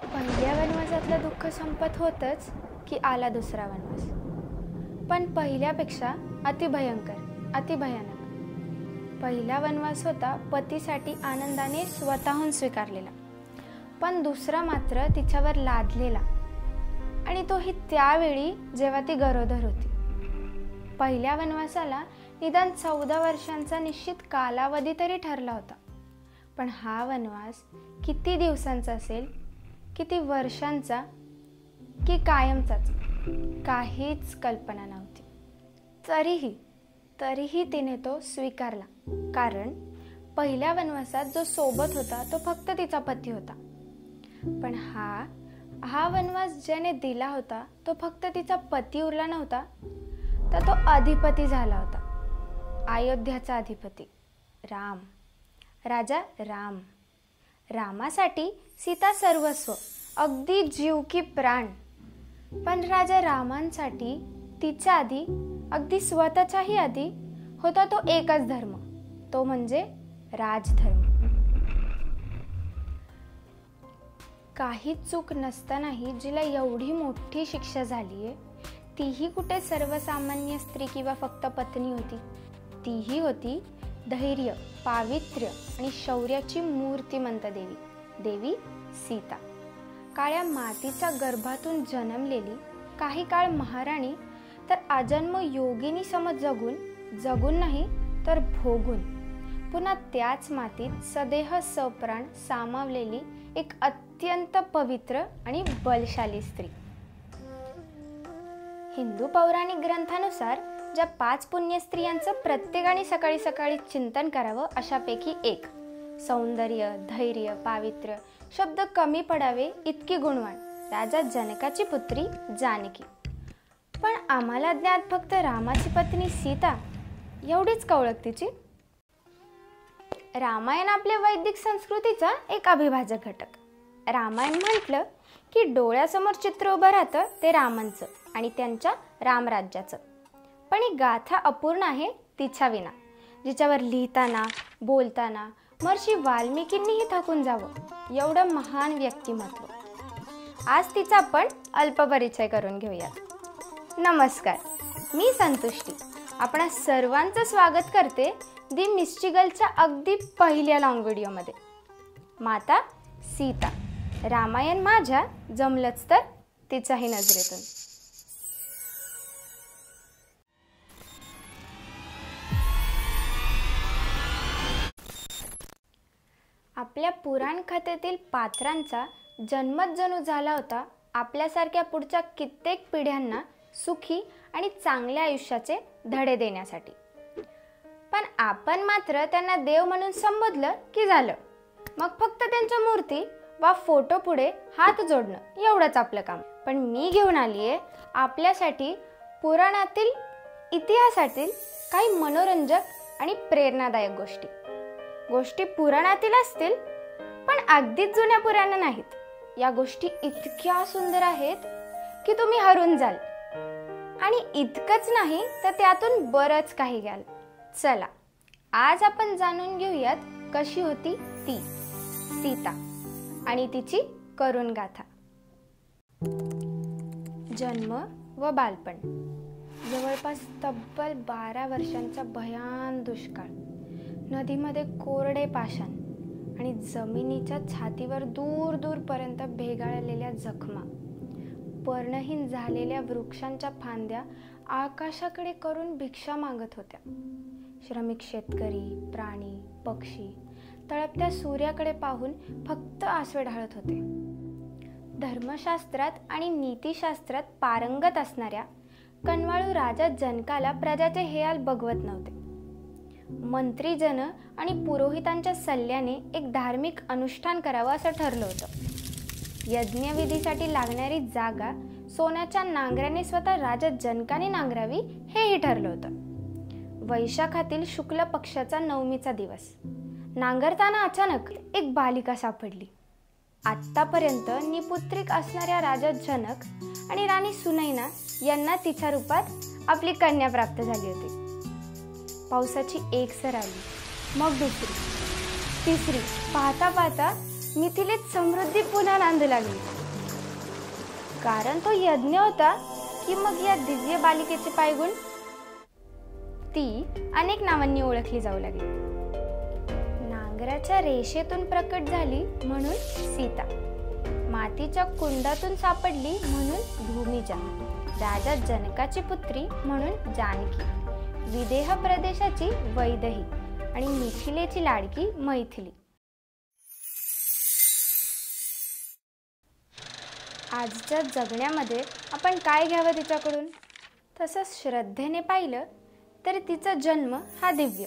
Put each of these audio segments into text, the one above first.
पहिल्या वनवासातलं दुःख संपत होतच की आला दुसरा वनवास, पण पहिल्यापेक्षा अतिभयंकर, अतिभयानक. पहिला वनवास होता पतीसाठी आनंदाने स्वतःहून स्वीकारलेला, पण दुसरा मात्र तिच्यावर लादलेला, आणि तोही त्यावेळी जेव्हा ती गरोदर होती. पहिल्या वनवासाला निदान 14 वर्षांचा निश्चित कालावधी तरी ठरला होता, पण हा वनवास किती दिवसांचा असेल, किती वर्षांचा की कायमचाच, काहीच कल्पना नव्हती. तरीही तिने तो स्वीकारला, कारण पहिल्या वनवासात जो सोबत होता तो फक्त तिचा पती होता, पण हा वनवास ज्याने दिला होता तो फक्त तिचा पती उरला नव्हता, तर तो अधिपती झाला होता. अयोध्याचा अधिपती राम, राजा राम. रामासाठी सीता सर्वस्व, अगदी जीव की प्राण. पण राजा रामांसाठी तिच्या आधी, अगदी स्वतःच्याही आधी होता तो एकच धर्म, तो म्हणजे राजधर्म. काही चूक नसतानाही जिला एवढी मोठी शिक्षा झालीये, तीही कुठे सर्वसामान्य स्त्री किंवा फक्त पत्नी होती. तीही होती धैर्य, पावित्र्य आणि शौर्याची मूर्तिमंत देवी सीता. काळ्या मातीच्या गर्भातून जन्मलेली, काही काळ महाराणी, तर आजन्म योगिनी समज जगून नाही तर भोगून पुन्हा त्याच मातीत सदेह सप्राण सामावलेली एक अत्यंत पवित्र आणि बलशाली स्त्री. हिंदू पौराणिक ग्रंथानुसार ज्या 5 पुण्य स्त्रियांचं प्रत्येकाने सकाळी सकाळी चिंतन करावं अशापैकी एक. सौंदर्य, धैर्य, पावित्र्य शब्द कमी पडावे इतकी गुणवान राजा जनकाची पुत्री जानकी. पण आम्हाला ज्ञात फक्त रामाची पत्नी सीता एवढीच का ओळख तिची? रामायण आपल्या वैदिक संस्कृतीचा एक अविभाज्य घटक. रामायण म्हटलं की डोळ्यासमोर चित्र उभं राहतं ते रामांचं आणि त्यांच्या रामराज्याचं. पण ही गाथा अपूर्ण आहे तिच्या विना, जिच्यावर लिहिताना बोलताना महर्षी वाल्मिकींनीही थकून जावं एवढं महान व्यक्तिमत्व. आज तिचा आपण अल्पपरिचय करून घेऊयात. नमस्कार, मी संतुष्टी आपणा सर्वांचं स्वागत करते दी मिस्टिगलच्या अगदी पहिल्या लॉंग व्हिडिओमध्ये. माता सीता, रामायण माझ्या, जमलंच तर तिच्याही नजरेतून. आपल्या पुराण कथेतील पात्रांचा जन्मच जणू झाला होता आपल्यासारख्या पुढच्या कित्येक पिढ्यांना सुखी आणि चांगल्या आयुष्याचे धडे देण्यासाठी. पण आपण मात्र त्यांना देव म्हणून संबोधलं की झालं, मग फक्त त्यांच्या मूर्ती वा फोटो पुढे हात जोडणं एवढंच आपलं काम. पण मी घेऊन आलीये आपल्यासाठी पुराणातील, इतिहासातील काही मनोरंजक आणि प्रेरणादायक गोष्टी पुराणातील असतील, पण अगदीच जुन्या पुराण नाहीत. या गोष्टी इतक्या सुंदर आहेत की तुम्ही हरून जाल, आणि इतकंच नाही तर त्यातून बरंच काही घ्याल. चला, आज आपण जाणून घेऊयात कशी होती ती सीता आणि तिची करुण गाथा. जन्म व बालपण. जवळपास तब्बल 12 वर्षांचा भयान दुष्काळ. नदीमध्ये कोरडे पाषाण आणि जमिनीच्या छातीवर दूर दूरपर्यंत भेगाळलेल्या जखमा. पर्णहीन झालेल्या वृक्षांच्या फांद्या आकाशाकडे करून भिक्षा मागत होत्या. श्रमिक शेतकरी, प्राणी, पक्षी तळपत्या सूर्याकडे पाहून फक्त आसवे ढाळत होते. धर्मशास्त्रात आणि नीतिशास्त्रात पारंगत असणाऱ्या कनवाळू राजा जनकाला प्रजाचे हे हाल बघवत नव्हते. मंत्रीजन आणि पुरोहितांच्या सल्ल्याने एक धार्मिक अनुष्ठान करावं असं ठरलं होतं. यज्ञविधीसाठी लागणारी जागा सोन्याच्या नांगराने स्वतः राजा जनकाने नांगरावी हेही ठरलं होतं. वैशाखातील शुक्ल पक्षाचा नवमीचा दिवस. नांगरताना अचानक एक बालिका सापडली. आत्तापर्यंत निपुत्रिक असणाऱ्या राजा जनक आणि राणी सुनैना यांना तिच्या रूपात आपली कन्या प्राप्त झाली होती. पावसाची एक सर आली, मग दुसरी, तिसरी. पाहता पाहता मिथिलेत समृद्धी पुन्हा नांदू लागली. कारण तो यज्ञ होता की मग या दिव्य बालिकेचे पायगुण? ती अनेक नावांनी ओळखली जाऊ लागली. नांगराच्या रेषेतून प्रकट झाली म्हणून सीता, मातीच्या कुंडातून सापडली म्हणून भूमिजा, राजा जनकाची पुत्री म्हणून जानकी, विदेह प्रदेशाची वैदेही आणि मिथिलेची लाडकी मैथिली. आजच्या जगण्यामध्ये आपण काय घ्यावं तिच्याकडून? तसंच श्रद्धेने पाहिलं तर तिचा जन्म हा दिव्य.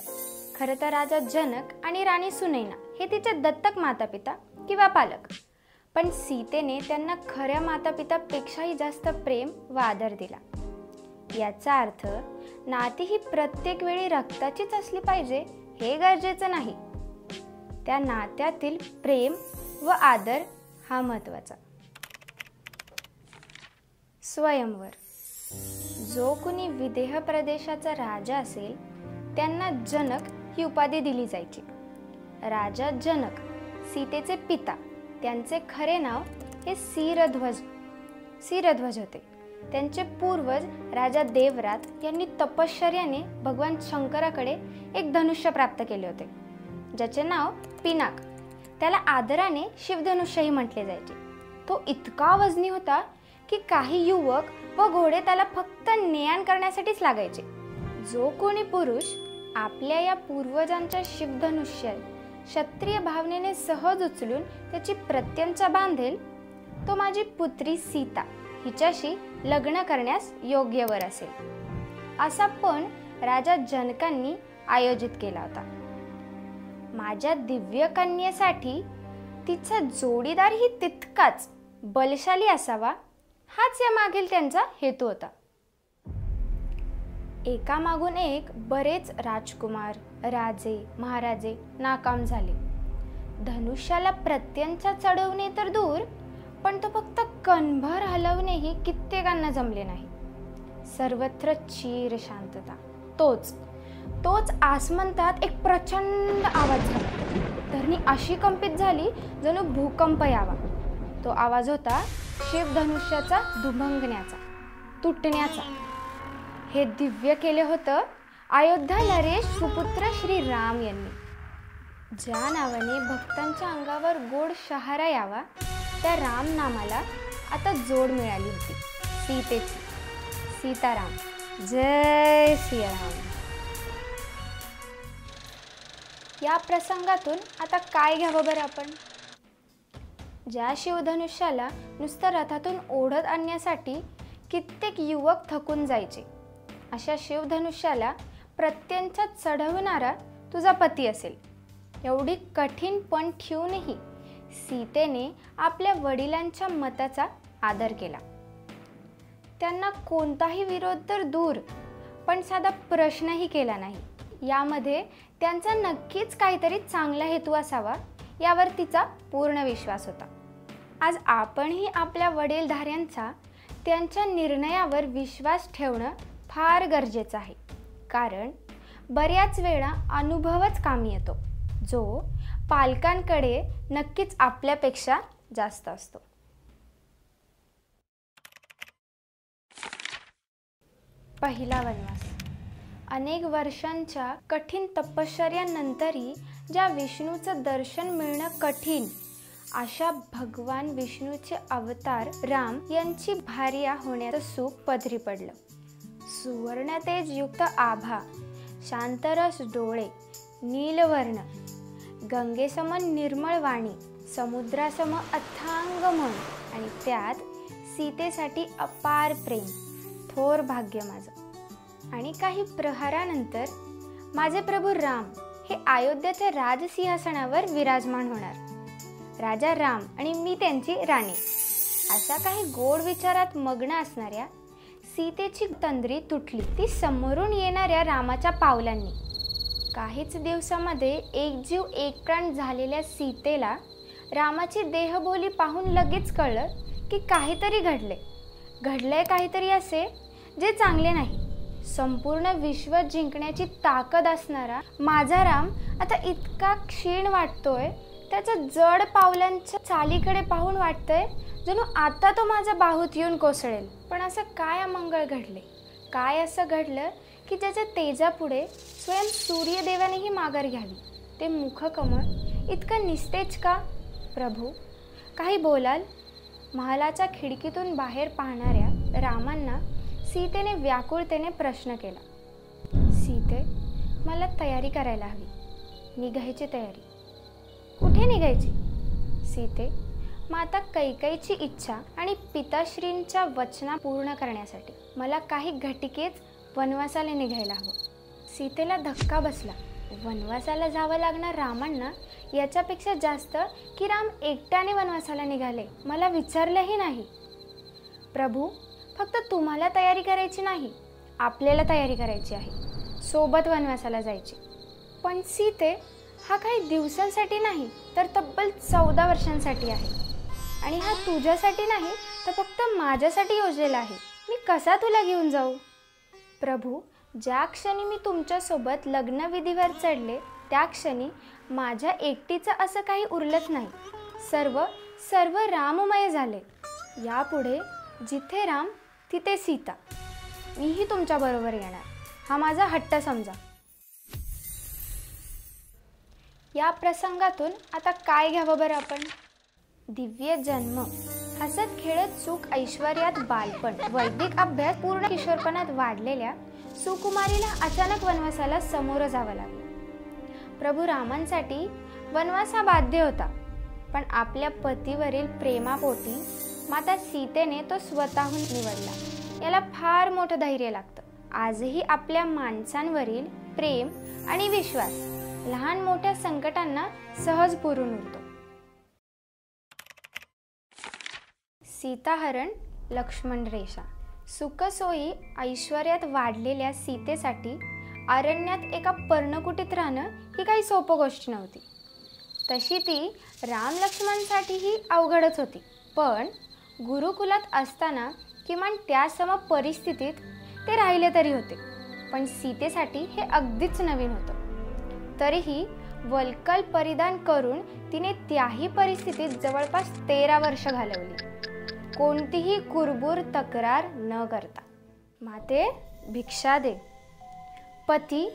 खरं तर राजा जनक आणि राणी सुनैना हे तिचे दत्तक मातापिता किंवा पालक, पण सीतेने त्यांना खऱ्या मातापितापेक्षाही जास्त प्रेम व आदर दिला. याचा अर्थ नाती ही प्रत्येक वेळी रक्ताचीच असली पाहिजे हे गरजेचं नाही. त्या नात्यातील प्रेम व आदर हा महत्त्वाचा. स्वयंवर. जो कुणी विदेह प्रदेशाचा राजा असेल त्यांना जनक ही उपाधी दिली जायची. राजा जनक सीतेचे पिता, त्यांचे खरे नाव हे सिरध्वज होते. त्यांचे पूर्वज राजा देवरात यांनी तपश्चर्याने भगवान शंकराकडे एक धनुष्य प्राप्त केले होते, ज्याचे नाव पिनाक. त्याला आदराने शिवधनुष्यही म्हटले जायचे. तो इतका वजनी होता की काही युवक व घोडे त्याला फक्त ने-आण करण्यासाठीच लागायचे. जो कोणी पुरुष आपल्या या पूर्वजांच्या शिवधनुष्य क्षत्रिय भावनेने सहज उचलून त्याची प्रत्यंचा बांधेल, तो माझी पुत्री सीता हिच्याशी लग्न करण्यास योग्य वर असेल, असा पण राजा जनकांनी आयोजित केला होता. माझ्या दिव्य कन्येसाठी तिचा जोडीदारही तितकाच बलशाली असावा, हाच या मागील त्यांचा हेतू होता. एकामागून एक बरेच राजकुमार, राजे, महाराजे नाकाम झाले. धनुष्याला प्रत्यंचा चढवणे तर दूर, पण तो फक्त कणभर हलवणेही कित्येकांना जमले नाही. सर्वत्र चीर शांतता. तोच आसमंतात एक प्रचंड आवाज झाला. धरणी अशी कंपित झाली जणू भूकंप यावा. तो आवाज होता शिवधनुष्याचा दुभंगण्याचा, तुटण्याचा. हे दिव्य केले होतं अयोध्या नरेश सुपुत्र श्री राम यांनी. ज्या नावाने भक्तांच्या अंगावर गोड शहारा यावा, त्या राम नामाला आता जोड मिळाली होती, सीतेची. सीताराम, जय सियाराम. या प्रसंगातून आता काय घ्यावं बरं आपण? ज्या शिवधनुष्याला नुसतं रथातून ओढत आणण्यासाठी कित्येक युवक थकून जायचे, अशा शिवधनुष्याला प्रत्यंचा चढवणारा तुझा पती असेल. एवढी कठीण पण ठेवूनही सीतेने आपल्या वडिलांच्या मताचा आदर केला. त्यांना कोणताही विरोध तर दूर, पण साधा प्रश्नही केला नाही. यामध्ये त्यांचा नक्कीच काहीतरी चांगला हेतू असावा यावर तिचा पूर्ण विश्वास होता. आज आपणही आपल्या वडीलधाऱ्यांचा त्यांच्या निर्णयावर विश्वास ठेवणं फार गरजेचं आहे. कारण बऱ्याच वेळा अनुभवच कामी येतो, जो पालकांकडे नक्कीच आपल्यापेक्षा जास्त असतो. पहिला वनवास. अनेक वर्षांच्या कठीण तपश्चर्यानंतरही ज्या विष्णूचं दर्शन मिळणं कठीण, अशा भगवान विष्णूचे अवतार राम यांची भार्या होण्याचं सुख पदरी पडलं. सुवर्णतेज युक्त आभा, शांतरस डोळे, नीलवर्ण, गंगेसम निर्मळ वाणी, समुद्रासम अथांग मन आणि त्यात सीतेसाठी अपार प्रेम. थोर भाग्य माझं. आणि काही प्रहारानंतर माझे प्रभू राम हे अयोध्येच्या राजसिंहासनावर विराजमान होणार. राजा राम आणि मी त्यांची राणी, असा काही गोड विचारात मग्न असणाऱ्या सीतेची तंद्री तुटली ती समोरून येणाऱ्या रामाच्या पावलांनी. काहीच दिवसामध्ये एक जीव एक प्राण झालेल्या सीतेला रामाची देहबोली पाहून लगेच कळलं की काहीतरी घडलंय काहीतरी असे जे चांगले नाही. संपूर्ण विश्व जिंकण्याची ताकद असणारा माझा राम आता इतका क्षीण वाटतोय त्याच्या जड पावलांच्या चालीकडे पाहून वाटतंय जणू आता तो माझ्या बाहूत येऊन कोसळेल. पण असं काय अमंगळ घडले? काय असं घडलं की ज्याच्या तेजापुढे स्वयं सूर्यदेवानेही माघार घ्यावी? ते मुखकमळ इतकं निस्तेज का? प्रभू, काही बोलाल? महालाच्या खिडकीतून बाहेर पाहणाऱ्या रामांना सीतेने व्याकुळतेने प्रश्न केला. सीते, मला तयारी करायला हवी. निघायची तयारी. कुठे निघायची? सीते, माता कैकेयीची इच्छा आणि पिताश्रींच्या वचना पूर्ण करण्यासाठी मला काही घटिकेच वनवासाला निघायला हवं. सीतेला धक्का बसला. वनवासाला जावं लागणार रामांना याच्यापेक्षा जास्त की राम एकट्याने वनवासाला निघाले मला विचारलंही नाही. प्रभू, फक्त तुम्हाला तयारी करायची नाही, आपल्याला तयारी करायची आहे. सोबत वनवासाला जायची. पण सीते, हा काही दिवसांसाठी नाही तर तब्बल 14 वर्षांसाठी आहे. आणि हा तुझ्यासाठी नाही तर फक्त माझ्यासाठी योजलेला आहे. मी कसा तुला घेऊन जाऊ? प्रभू, ज्या क्षणी मी तुमच्यासोबत लग्नविधीवर चढले त्या क्षणी माझ्या एकटीचं असं काही उरलंच नाही. सर्व राममय झाले. यापुढे जिथे राम तिथे सीता. मीही तुमच्याबरोबर येणार, हा माझा हट्ट समजा. या प्रसंगातून आता काय घ्यावं बरं आपण? दिव्य जन्म, हसत खेळत सुख ऐश्वर्यात बालपण, वैदिक अभ्यास पूर्ण किशोरपणात वाढलेल्या सुकुमारीला अचानक वनवासाला समोर जावं लागलं. प्रभू रामांसाठी वनवास हा बाध्य होता, पण आपल्या पतीवरील प्रेमापोटी माता सीतेने तो स्वतःहून निवडला. याला फार मोठं धैर्य लागतं. आजही आपल्या माणसांवरील प्रेम आणि विश्वास लहान मोठ्या संकटांना सहज पुरून उरतो. सीताहरण, लक्ष्मण रेषा. सुखसोयी ऐश्वर्यात वाढलेल्या सीतेसाठी अरण्यात एका पर्णकुटीत राहणं ही काही सोपं गोष्ट नव्हती. तशी ती राम लक्ष्मणसाठीही अवघडच होती. पण गुरुकुलात असताना किमान त्या सम परिस्थितीत ते राहिले तरी होते. पण सीतेसाठी हे अगदीच नवीन होतं. तरीही वल्कल परिधान करून तिने त्याही परिस्थितीत जवळपास 13 वर्ष घालवली, कोणतीही कुरबुर तक्रार न करता. माते, भिक्षा दे. पती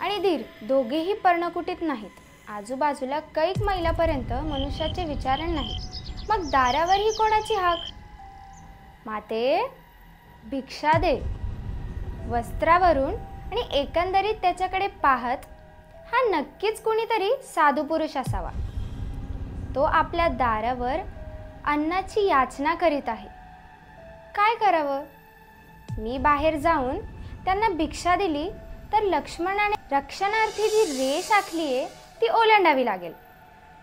आणि धीर दोघेही पर्णकुटीत नाहीत. आजूबाजूला कैक मैलापर्यंत मनुष्याचे विचारण नाही. मग दारावरही कोणाची हाक? माते, भिक्षा दे. वस्त्रावरून आणि एकंदरीत त्याच्याकडे पाहत हा नक्कीच कुणीतरी साधू पुरुष असावा. तो आपल्या दारावर अन्नाची याचना करीत आहे. काय करावं? मी बाहेर जाऊन त्यांना भिक्षा दिली तर लक्ष्मणाने रक्षणार्थी जी रेष आखली आहे ती ओलांडावी लागेल.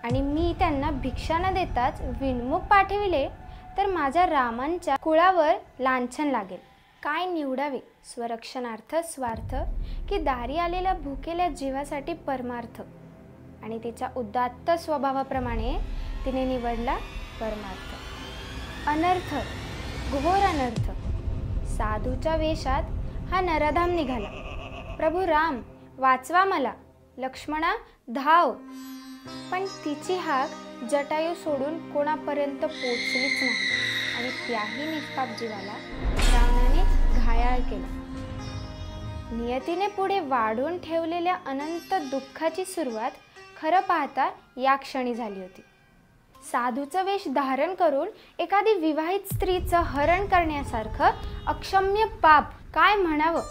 आणि मी त्यांना भिक्षा न देताच विनमुख पाठविले तर माझ्या रामांच्या कुळावर लांछन लागेल. काय निवडावे? स्वरक्षणार्थ स्वार्थ की दारी आलेल्या भुकेल्या जीवासाठी परमार्थ? आणि तिच्या उदात्त स्वभावाप्रमाणे तिने निवडला परमार्थ. अनर्थ, घोर अनर्थ. साधूच्या वेशात हा नराधाम निघाला. प्रभू राम, वाचवा मला. लक्ष्मणा, धाव. पण तिची हाक जटायू सोडून कोणापर्यंत पोचलीच नाही. आणि त्याही निष्पाप जीवाला रावणाने घायाळ केला. नियतीने पुढे वाढून ठेवलेल्या अनंत दुःखाची सुरुवात खरं पाहता या क्षणी झाली होती. साधूचं वेश धारण करून एखादी विवाहित स्त्रीचं हरण करण्यासारखं अक्षम्य पाप काय म्हणावं.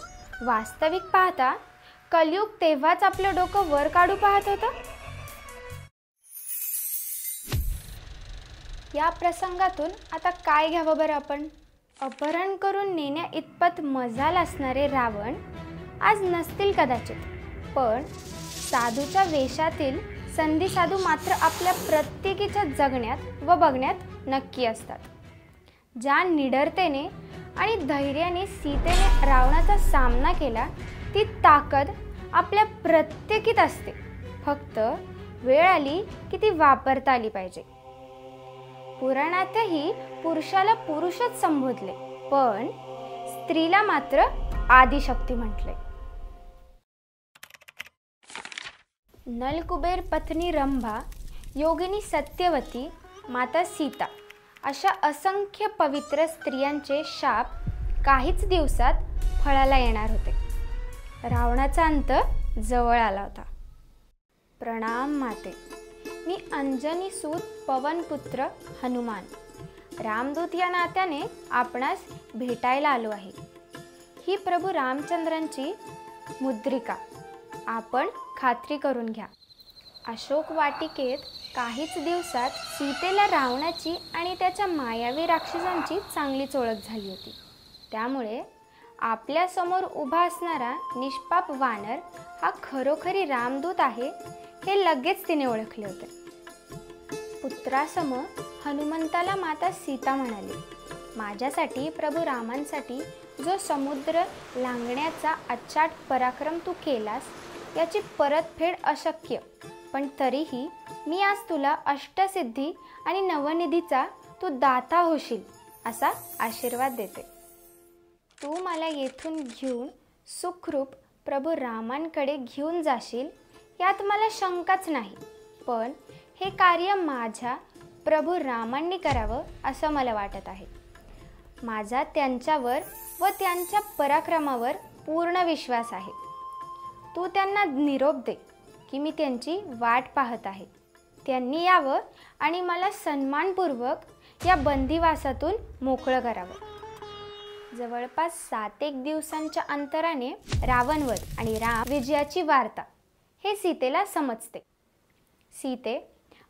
वास्तविक पाहता कलियुग तेव्हाच आपलं डोकं वर काढू पाहत होतं. या प्रसंगातून आता काय घ्यावं बरं आपण? अपहरण करून नेण्या इतपत मजाल असणारे रावण आज नसतील कदाचित. पण साधूच्या वेशातील संधी साधू मात्र आपल्या प्रत्येकीच्या जगण्यात व बघण्यात नक्की असतात. ज्या निडरतेने आणि धैर्याने सीतेने रावणाचा सामना केला ती ताकद आपल्या प्रत्येकीत असते. फक्त वेळ आली की ती वापरता आली पाहिजे. पुराणातही पुरुषाला पुरुषच संबोधले, पण स्त्रीला मात्र आदिशक्ती म्हटले. नलकुबेर पत्नी रंभा योगिनी सत्यवती, माता सीता अशा असंख्य पवित्र स्त्रियांचे शाप काहीच दिवसात फळाला येणार होते. रावणाचा अंत जवळ आला होता. प्रणाम माते. मी अंजनी सूत पवनपुत्र हनुमान, रामदूत या नात्याने आपणास भेटायला आलो आहे. ही प्रभू रामचंद्रांची मुद्रिका, आपण खात्री करून घ्या. अशोक वाटिकेत काहीच दिवसात सीतेला रावणाची आणि त्याच्या मायावी राक्षसांची चांगलीच ओळख झाली होती. त्यामुळे आपल्या समोर उभा असणारा निष्पाप वानर हा खरोखरी रामदूत आहे हे लगेच तिने ओळखले होते. पुत्रासम हनुमंताला माता सीता म्हणाली, माझ्यासाठी प्रभू रामांसाठी जो समुद्र लांघण्याचा अचाट पराक्रम तू केलास याची परतफेड अशक्य, पण तरीही मी आज तुला अष्टसिद्धी आणि नवनिधीचा तू दाता होशील असा आशीर्वाद देते. तू मला येथून घेऊन सुखरूप प्रभू रामांकडे घेऊन जाशील यात मला शंकाच नाही, पण हे कार्य माझ्या प्रभू रामांनी करावं असं मला वाटत आहे. माझा त्यांच्यावर व त्यांच्या पराक्रमावर पूर्ण विश्वास आहे. तू त्यांना निरोप दे की मी त्यांची वाट पाहत आहे. त्यांनी यावं आणि मला सन्मानपूर्वक या बंदिवासातून मोकळं करावं. जवळपास 7 दिवसांच्या अंतराने रावणवध आणि राम विजयाची वार्ता हे सीतेला समजते. सीते,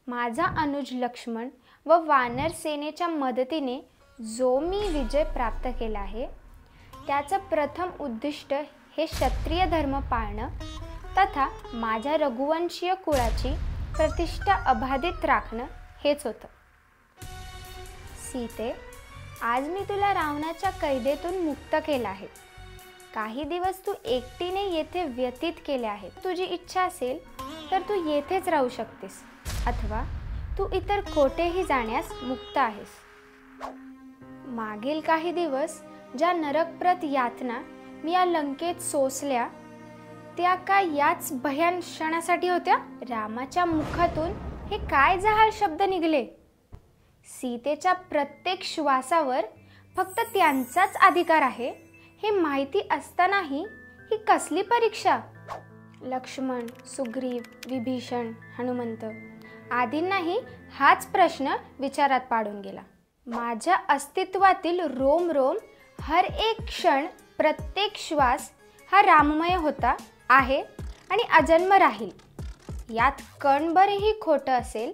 माझा अनुज लक्ष्मण व वानर सेनेच्या मदतीने जो मी विजय प्राप्त केला आहे त्याचं प्रथम उद्दिष्ट हे क्षत्रिय धर्म पाळणं तथा माझ्या रघुवंशीय कुळाची प्रतिष्ठा अबाधित राखणं हेच होतं. सीते, आज मी तुला रावणाच्या कैदेतून मुक्त केलं आहे. काही दिवस तू एकटीने येथे व्यतीत केले आहेत. तुझी इच्छा असेल तर तू येथेच राहू शकतेस अथवा तू इतर कोठेही जाण्यास मुक्त आहेस. मागील काही दिवस ज्या नरकप्रत यातना मी या लंकेत सोसल्या त्या काय याच भयान क्षणासाठी होत्या? रामाच्या मुखातून हे काय जहाल शब्द निघले? सीतेच्या प्रत्येक श्वासावर फक्त त्यांचाच अधिकार आहे हे माहिती असतानाही ही कसली परीक्षा? लक्ष्मण, सुग्रीव, विभीषण, हनुमंत आदींनाही हाच प्रश्न विचारात पाडून गेला. माझ्या अस्तित्वातील रोम रोम, हर एक क्षण, प्रत्येक श्वास हा राममय होता, आहे आणि अजन्म राहील. यात कणभरही खोटं असेल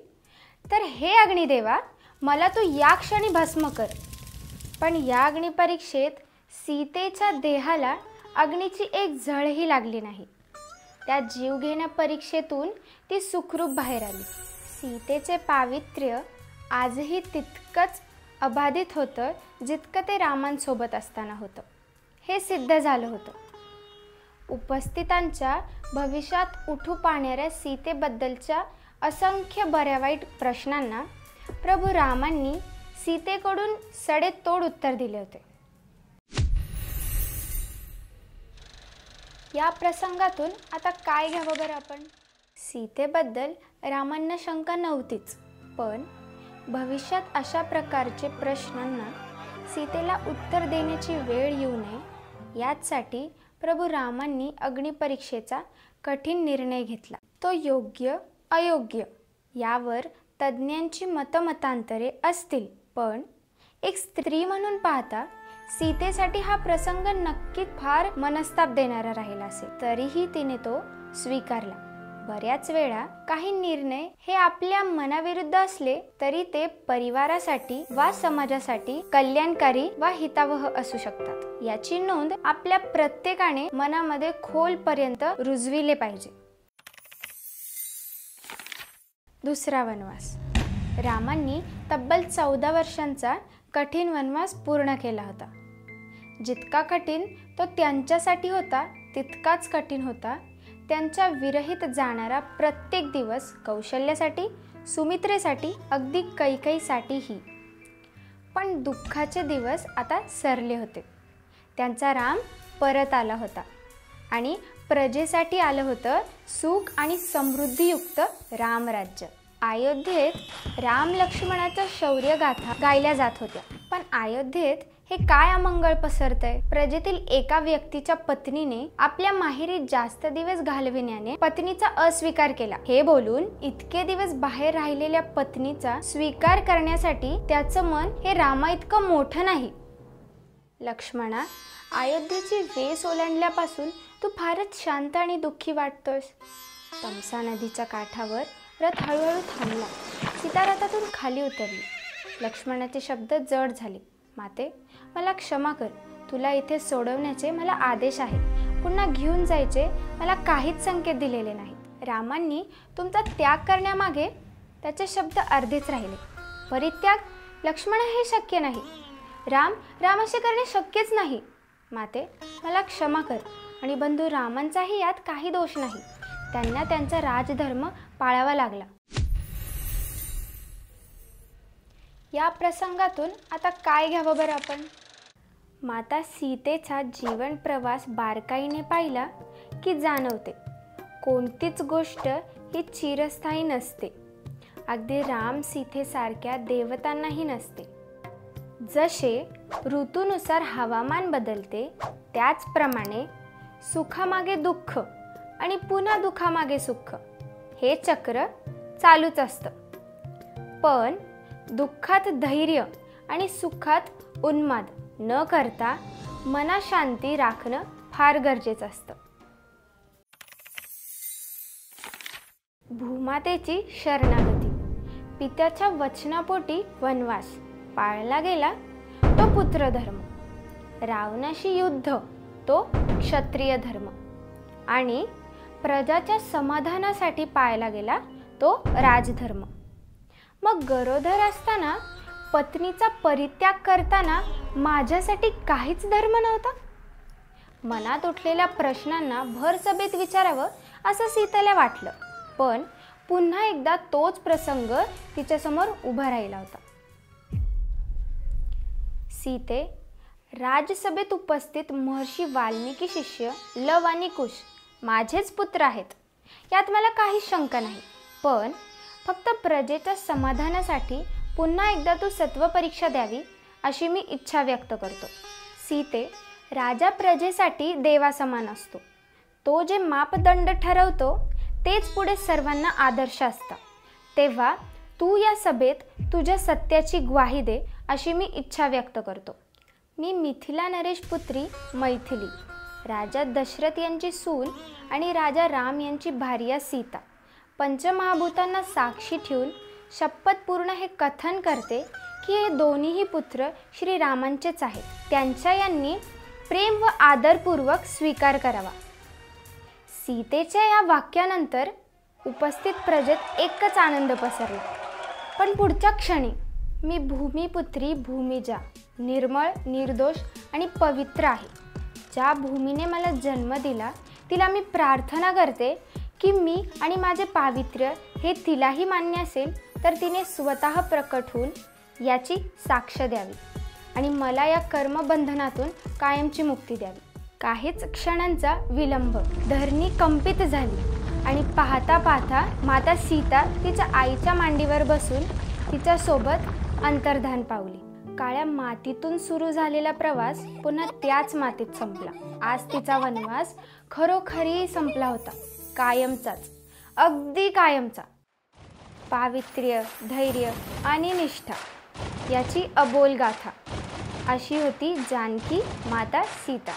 तर हे अग्निदेवा, मला तू या क्षणी भस्म कर. पण या अग्निपरीक्षेत सीतेच्या देहाला अग्नीची एक झळही लागली नाही. त्या जीवघेण्या परीक्षेतून ती सुखरूप बाहेर आली. सीतेचे पावित्र्य आजही तितकंच अबाधित होतं जितकं ते रामांसोबत असताना होतं. हे सिद्ध झालं होतं. उपस्थितांच्या भविष्यात उठू पाहणाऱ्या सीतेबद्दलच्या असंख्य बऱ्या वाईट प्रश्नांना प्रभू रामांनी सीतेकडून सडेतोड उत्तर दिले होते. या प्रसंगातून आता काय घ्यावं बरं आपण? सीतेबद्दल रामांना शंका नव्हतीच, पण भविष्यात अशा प्रकारचे प्रश्नांना सीतेला उत्तर देण्याची वेळ येऊ नये यासाठी प्रभू रामांनी अग्निपरीक्षेचा कठीण निर्णय घेतला. तो योग्य अयोग्य यावर तज्ज्ञांची मतमतांतरे असतील, पण एक स्त्री म्हणून पाहता सीतेसाठी हा प्रसंग नक्कीच फार मनस्ताप देणारा राहिला असेल. तरीही तिने तो स्वीकारला. बऱ्याच वेळा काही निर्णय हे आपल्या मनाविरुद्ध असले तरी ते परिवारासाठी वा समाजासाठी कल्याणकारी वा हितावह असू शकतात. याची नोंद आपल्या प्रत्येकाने मनामध्ये खोलपर्यंत रुजविले पाहिजे. दुसरा वनवास. रामांनी तब्बल 14 वर्षांचा कठीण वनवास पूर्ण केला होता. जितका कठीण तो त्यांच्यासाठी होता तितकाच कठीण होता त्यांच्या विरहित जाणारा प्रत्येक दिवस कौशल्यासाठी, सुमित्रेसाठी, अगदी कैकेयीसाठीही. पण दुःखाचे दिवस आता सरले होते. त्यांचा राम परत आला होता आणि प्रजेसाठी आलं होतं सुख आणि समृद्धीयुक्त रामराज्य. अयोध्येत राम लक्ष्मणाच्या शौर्यगाथा गायल्या जात होत्या. पण अयोध्येत हे काय अमंगळ पसरतंय? प्रजेतील एका व्यक्तीच्या पत्नीने आपल्या माहेरी जास्त दिवस घालविण्याने पत्नीचा अस्वीकार केला. हे बोलून इतके दिवस बाहेर राहिलेल्या पत्नीचा स्वीकार करण्यासाठी त्याचं मन हे रामा इतकं मोठं नाही. लक्ष्मणा, अयोध्येची वेस ओलांडल्यापासून तू फारच शांत आणि दुःखी वाटतोयस. तमसा नदीच्या काठावर रथ हळूहळू थांबला. सीता रथातून खाली उतरली. लक्ष्मणाचे शब्द जड झाले. माते, मला क्षमा कर. तुला इथे सोडवण्याचे मला आदेश आहेत. पुन्हा घेऊन जायचे मला काहीच संकेत दिलेले नाहीत. रामांनी तुमचा त्याग करण्यामागे त्याचे शब्द अर्धेच राहिले. परित्याग? लक्ष्मण, हे शक्य नाही. राम असे करणे शक्यच नाही. माते, मला क्षमा कर. आणि बंधू रामांचाही यात काही दोष नाही. त्यांना त्यांचा राजधर्म पाळावा लागला. या प्रसंगातून आता काय घ्यावं बरं आपण? माता सीतेचा जीवन प्रवास बारकाईने पाहिला की जाणवते, कोणतीच गोष्ट ही चिरस्थायी नसते. अगदी राम सीतेसारख्या देवतांनाही नसते. जसे ऋतूनुसार हवामान बदलते, त्याचप्रमाणे सुखामागे दुःख आणि पुन्हा दुःखामागे सुख हे चक्र चालूच असतं. पण दुःखात धैर्य आणि सुखात उन्माद न करता मनाशांती राखणं फार गरजेचं असतं. भूमातेची शरणागती. पित्याच्या वचनापोटी वनवास पाळला गेला तो पुत्रधर्म. रावणाशी युद्ध तो क्षत्रिय धर्म. आणि प्रजाच्या समाधानासाठी पाळला गेला तो राजधर्म. मग गरोदर असताना पत्नीचा परित्याग करताना माझ्यासाठी काहीच धर्म नव्हता? मनात उठलेल्या प्रश्नांना भरसभेत विचारावं असं सीतेला वाटलं. पण पुन्हा एकदा तोच प्रसंग तिच्यासमोर उभा राहिला होता. सीते, राजसभेत उपस्थित महर्षी वाल्मिकी शिष्य लव आणि कुश माझेच पुत्र आहेत. यात मला काही शंका नाही. पण फक्त प्रजेच्या समाधानासाठी पुन्हा एकदा तू सत्वपरीक्षा द्यावी अशी मी इच्छा व्यक्त करतो. सीते, राजा प्रजेसाठी देवासमान असतो. तो जे मापदंड ठरवतो तेच पुढे सर्वांना आदर्श असतं. तेव्हा तू या सभेत तुझ्या सत्याची ग्वाही दे अशी मी इच्छा व्यक्त करतो. मी मिथिला नरेश पुत्री मैथिली, राजा दशरथ यांची सून आणि राजा राम यांची भार्या सीता, पंचमहाभूतांना साक्षी ठेवून शपथपूर्ण हे कथन करते की हे दोन्हीही पुत्र श्रीरामांचेच आहेत. त्यांच्या यांनी प्रेम व आदरपूर्वक स्वीकार करावा. सीतेच्या या वाक्यानंतर उपस्थित प्रजेत एकच आनंद पसरला. पण पुढच्या क्षणी मी भूमिपुत्री भूमिजा, निर्मळ, निर्दोष आणि पवित्र आहे. ज्या भूमीने मला जन्म दिला तिला मी प्रार्थना करते की मी आणि माझे पावित्र्य हे तिलाही मान्य असेल तर तिने स्वतः प्रकट होऊन याची साक्ष द्यावी आणि मला या कर्मबंधनातून कायमची मुक्ती द्यावी. काहीच क्षणांचा विलंब. धरणी कंपित झाली आणि पाहता पाहता माता सीता तिच्या आईच्या मांडीवर बसून तिच्यासोबत अंतर्धान पावली. काळ्या मातीतून सुरू झालेला प्रवास पुन्हा त्याच मातीत संपला. आज तिचा वनवास खरोखरी संपला होता. कायमचाच, अगदी कायमचा. पावित्र्य, धैर्य आणि निष्ठा याची अबोल गाथा अशी होती जानकी माता सीता.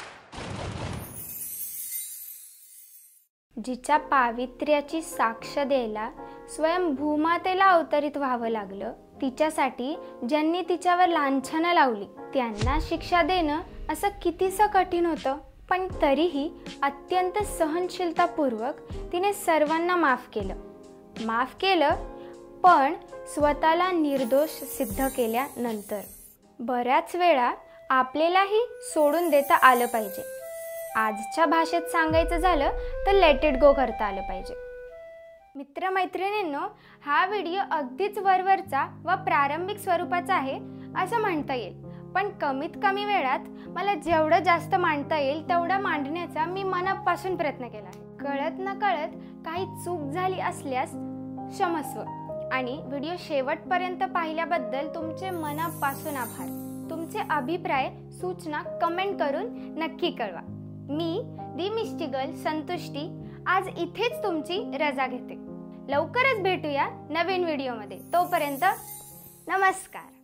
जिच्या पावित्र्याची साक्ष द्यायला स्वयं भूमातेला अवतरित व्हावं लागलं, तिच्यासाठी ज्यांनी तिच्यावर लांछनं लावली त्यांना शिक्षा देणं असं कितीसं कठीण होतं. पण तरीही अत्यंत सहनशीलतापूर्वक तिने सर्वांना माफ केलं. पण स्वतःला निर्दोष सिद्ध केल्यानंतर बऱ्याच वेळा आपल्यालाही सोडून देता आलं पाहिजे. आजच्या भाषेत सांगायचं झालं तर लेट इट गो करता आलं पाहिजे. मित्रमैत्रिणींनो, हा व्हिडिओ अगदीच वरवरचा व प्रारंभिक स्वरूपाचा आहे असं म्हणता येईल. पण कमीत कमी वेळात मला जेवढं जास्त मांडता येईल तेवढं मांडण्याचा मी मनापासून प्रयत्न केला आहे. कळत न कळत काही चूक झाली असल्यास क्षमस्व. आणि व्हिडिओ शेवटपर्यंत पाहिल्याबद्दल तुमचे मनापासून आभार. तुमचे अभिप्राय सूचना कमेंट करून नक्की कळवा. मी दी मिस्टी गर्ल संतुष्टी आज इथेच तुमची रजा घेते. लवकरच भेटूया नवीन व्हिडिओमध्ये. तोपर्यंत नमस्कार.